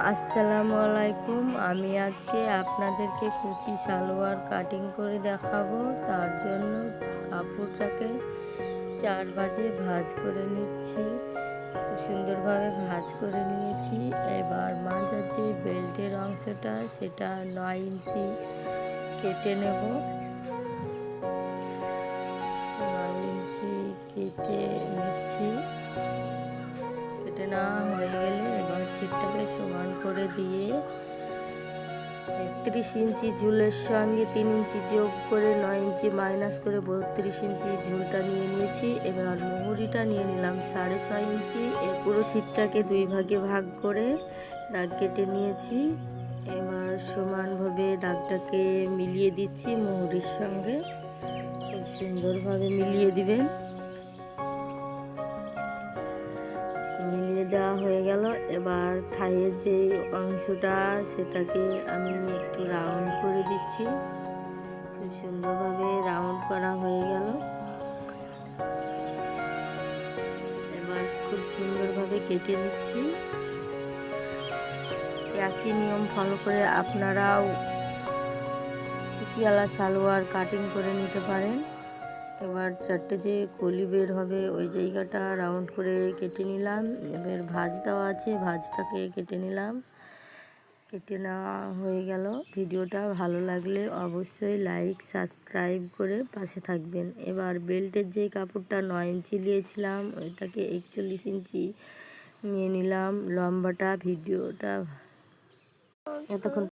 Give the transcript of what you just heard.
আসসালামু আলাইকুম। আমি আজকে আপনাদেরকে কুচি সালোয়ার কাটিং করে দেখাবো। তার জন্য কাপড়টাকে 4 ভাঁজে ভাঁজ করে নিচ্ছি। খুব সুন্দরভাবে ভাঁজ করে নিয়েছি। এবার মাঝের যে বেল্টের অংশটা সেটা 9 ইঞ্চি কেটে নেব। 9 ইঞ্চি কেটে নিচ্ছি। কেটে নেওয়া হয়ে গেলে এবার ছিপটাকে সমান করে দিয়ে 31 ইঞ্চি ঝুলের সঙ্গে 3 ইঞ্চি যোগ করে 9 ইঞ্চি মাইনাস করে 32 ইঞ্চি ঝুলটা নিয়ে নিয়েছি। এবার মুহুরিটা নিয়ে নিলাম 6.5 ইঞ্চি। এই পুরো ছিপটাকে 2 ভাগে ভাগ করে দাগ কেটে নিয়েছি। এবার সমানভাবে দাগটাকে মিলিয়ে দিচ্ছি মুহুরির সঙ্গে। খুব সুন্দরভাবে মিলিয়ে দিবেন। মিলিয়ে দেওয়া হয়ে গেল। এবার থাইয়ের যে অংশটা সেটাকে আমি একটু রাউন্ড করে দিচ্ছি। খুব সুন্দরভাবে রাউন্ড করা হয়ে গেল। এবার খুব সুন্দরভাবে কেটে নিচ্ছি। একই নিয়ম ফলো করে আপনারাও কুচিওয়ালা সালোয়ার কাটিং করে নিতে পারেন। এবার 4টে যে কলি বের হবে ওই জায়গাটা রাউন্ড করে কেটে নিলাম। এবার ভাঁজ দেওয়া আছে, ভাঁজটাকে কেটে নিলাম। কেটে নেওয়া হয়ে গেল। ভিডিওটা ভালো লাগলে অবশ্যই লাইক সাবস্ক্রাইব করে পাশে থাকবেন। এবার বেল্টের যে কাপড়টা 9 ইঞ্চি নিয়েছিলাম ওইটাকে 41 ইঞ্চি নিয়ে নিলাম। লম্বাটা ভিডিওটা এতক্ষণ